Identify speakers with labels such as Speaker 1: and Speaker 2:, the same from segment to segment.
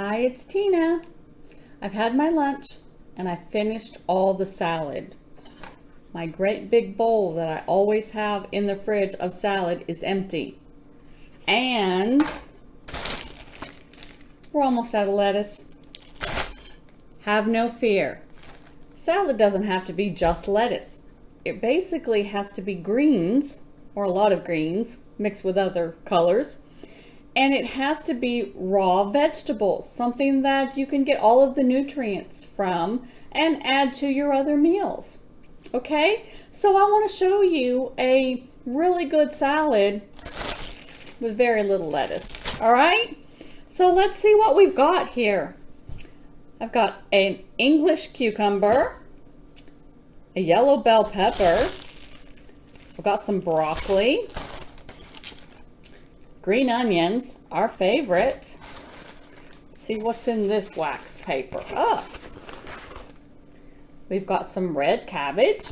Speaker 1: Hi, it's Tina. I've had my lunch and I finished all the salad. My great big bowl that I always have in the fridge of salad is empty. And we're almost out of lettuce. Have no fear. Salad doesn't have to be just lettuce. It basically has to be greens, or a lot of greens, mixed with other colors. And it has to be raw vegetables, something that you can get all of the nutrients from and add to your other meals. Okay, so I want to show you a really good salad with very little lettuce. All right, so let's see what we've got here. I've got an English cucumber, a yellow bell pepper, I've got some broccoli, green onions, our favorite. Let's see what's in this wax paper. Oh, we've got some red cabbage.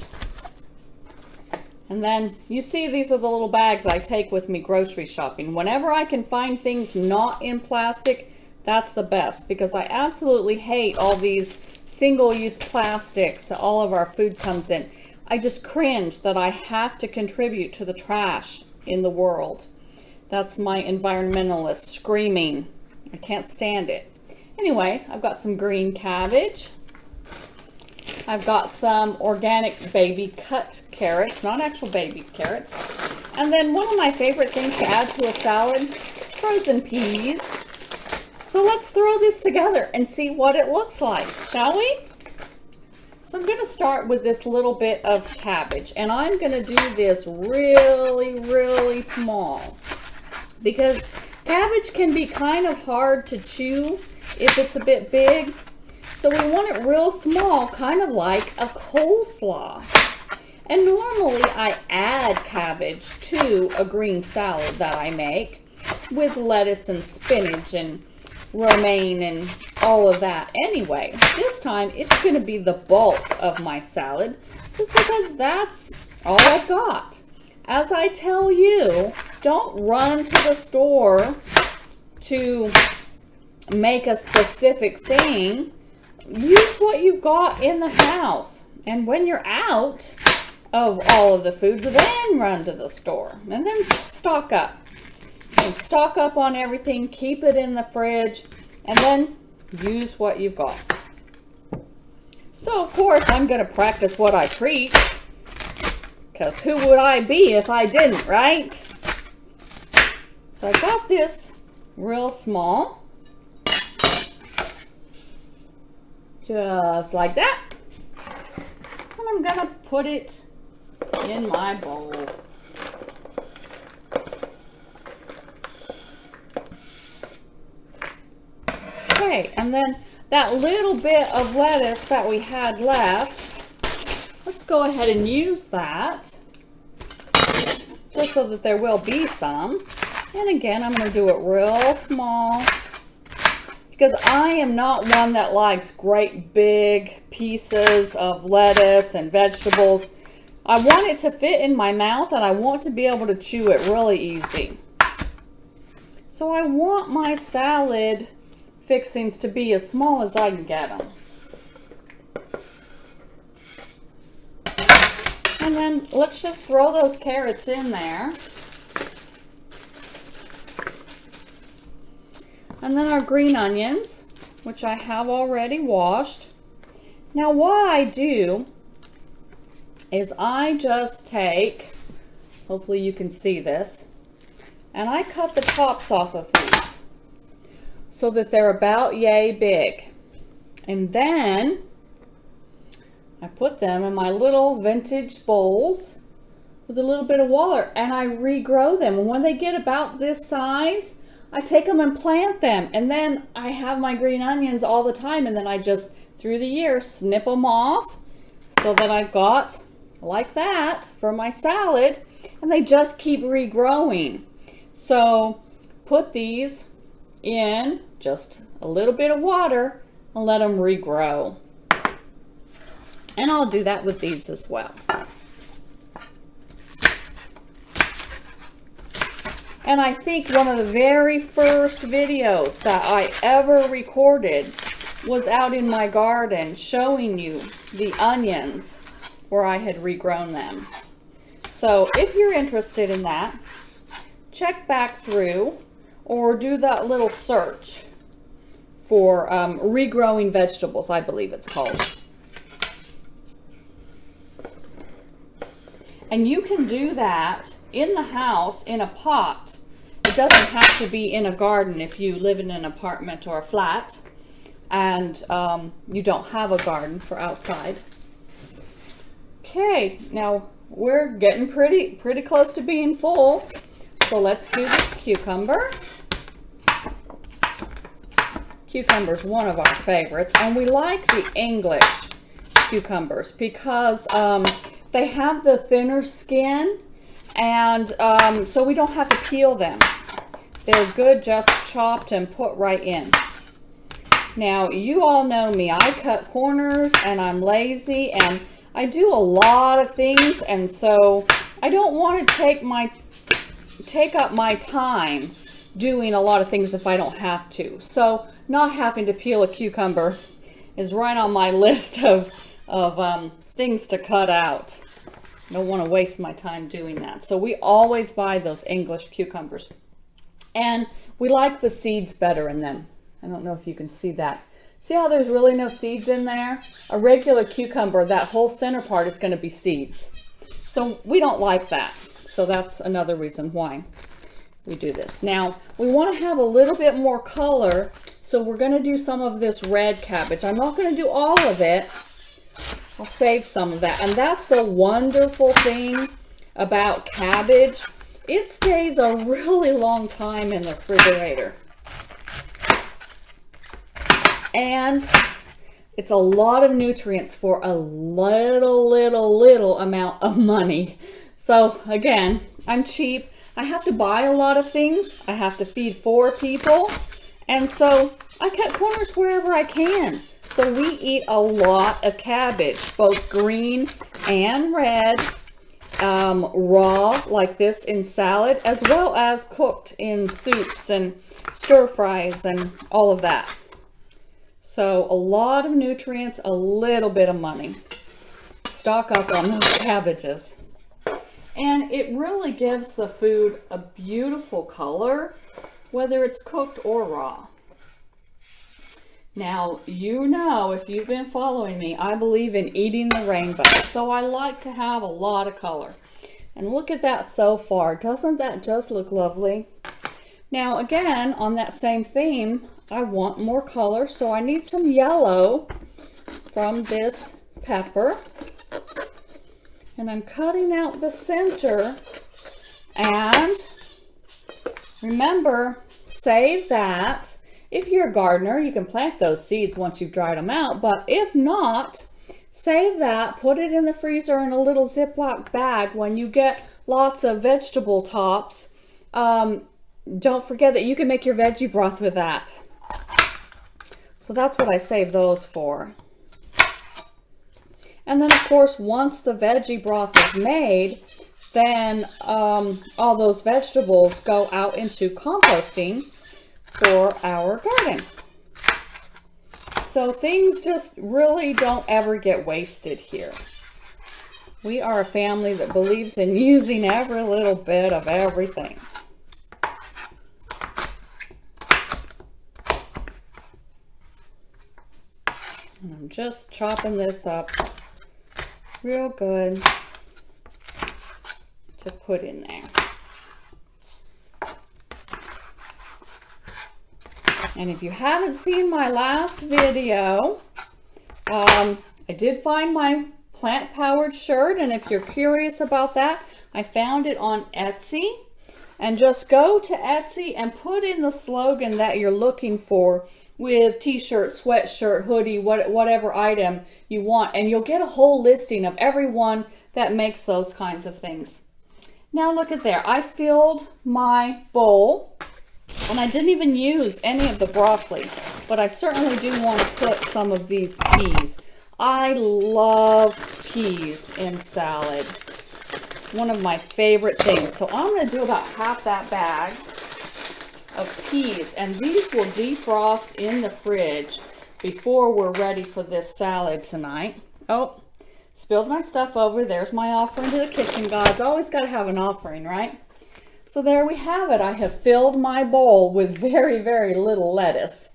Speaker 1: And then you see these are the little bags I take with me grocery shopping. Whenever I can find things not in plastic, that's the best, because I absolutely hate all these single-use plastics that all of our food comes in. I just cringe that I have to contribute to the trash in the world. That's my environmentalist screaming. I can't stand it. Anyway, I've got some green cabbage. I've got some organic baby cut carrots, not actual baby carrots. And then one of my favorite things to add to a salad, frozen peas. So let's throw this together and see what it looks like, shall we? So I'm going to start with this little bit of cabbage, and I'm going to do this really small, because cabbage can be kind of hard to chew if it's a bit big. So we want it real small, kind of like a coleslaw. And normally I add cabbage to a green salad that I make with lettuce and spinach and romaine and all of that. Anyway, this time it's going to be the bulk of my salad, just because that's all I've got. As I tell you, don't run to the store to make a specific thing. Use what you've got in the house. And when you're out of all of the foods, then run to the store. And then stock up. And stock up on everything. Keep it in the fridge. And then use what you've got. So, of course, I'm going to practice what I preach. Because who would I be if I didn't, right? So I got this real small. Just like that. And I'm going to put it in my bowl. Okay, and then that little bit of lettuce that we had left, let's go ahead and use that, just so that there will be some. And again, I'm going to do it real small, because I am not one that likes great big pieces of lettuce and vegetables. I want it to fit in my mouth, and I want to be able to chew it really easy. So I want my salad fixings to be as small as I can get them. And then let's just throw those carrots in there. And then our green onions, which I have already washed. Now what I do is I just take, hopefully you can see this, and I cut the tops off of these so that they're about yay big. And then I put them in my little vintage bowls with a little bit of water, and I regrow them. And when they get about this size, I take them and plant them. And then I have my green onions all the time, and then I just, through the year, snip them off so that I've got like that for my salad, and they just keep regrowing. So put these in just a little bit of water and let them regrow. And I'll do that with these as well. And I think one of the very first videos that I ever recorded was out in my garden showing you the onions where I had regrown them. So if you're interested in that, check back through or do that little search for regrowing vegetables, I believe it's called. And you can do that in the house in a pot. It doesn't have to be in a garden if you live in an apartment or a flat and you don't have a garden for outside. Okay, now we're getting pretty close to being full. So let's do this cucumber. Cucumber's one of our favorites, and we like the English cucumbers because they have the thinner skin, and so we don't have to peel them. They're good just chopped and put right in. Now, you all know me. I cut corners, and I'm lazy, and I do a lot of things, and so I don't want to take up my time doing a lot of things if I don't have to. So not having to peel a cucumber is right on my list of things to cut out. I don't want to waste my time doing that. So we always buy those English cucumbers. And we like the seeds better in them. I don't know if you can see that. See how there's really no seeds in there? A regular cucumber, that whole center part is going to be seeds. So we don't like that. So that's another reason why we do this. Now, we want to have a little bit more color, so we're going to do some of this red cabbage. I'm not going to do all of it. I'll save some of that. And that's the wonderful thing about cabbage. It stays a really long time in the refrigerator. And it's a lot of nutrients for a little amount of money. So again, I'm cheap. I have to buy a lot of things. I have to feed 4 people. And so I cut corners wherever I can. So we eat a lot of cabbage, both green and red, raw like this in salad, as well as cooked in soups and stir fries and all of that. So a lot of nutrients, a little bit of money. Stock up on those cabbages. And it really gives the food a beautiful color, whether it's cooked or raw. Now, you know, if you've been following me, I believe in eating the rainbow. So I like to have a lot of color. And look at that so far. Doesn't that just look lovely? Now, again, on that same theme, I want more color. So I need some yellow from this pepper. And I'm cutting out the center, and remember, save that. If you're a gardener, you can plant those seeds once you've dried them out, but if not, save that, put it in the freezer in a little Ziploc bag. When you get lots of vegetable tops, don't forget that you can make your veggie broth with that. So that's what I save those for. And then, of course, once the veggie broth is made, then all those vegetables go out into composting for our garden. So things just really don't ever get wasted here. We are a family that believes in using every little bit of everything. And I'm just chopping this up real good to put in there. And if you haven't seen my last video, I did find my plant-powered shirt, and if you're curious about that, I found it on Etsy. And just go to Etsy and put in the slogan that you're looking for with t-shirt, sweatshirt, hoodie, whatever item you want, and you'll get a whole listing of everyone that makes those kinds of things. Now look at there. I filled my bowl, and I didn't even use any of the broccoli, but I certainly do want to put some of these peas. I love peas in salad. one of my favorite things. So I'm going to do about half that bag of peas, and these will defrost in the fridge before we're ready for this salad tonight. Oh, spilled my stuff over. There's my offering to the kitchen gods. Always got to have an offering, right? So there we have it. I have filled my bowl with very, very little lettuce.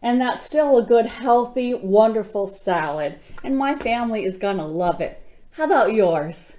Speaker 1: And that's still a good, healthy, wonderful salad. And my family is going to love it. How about yours?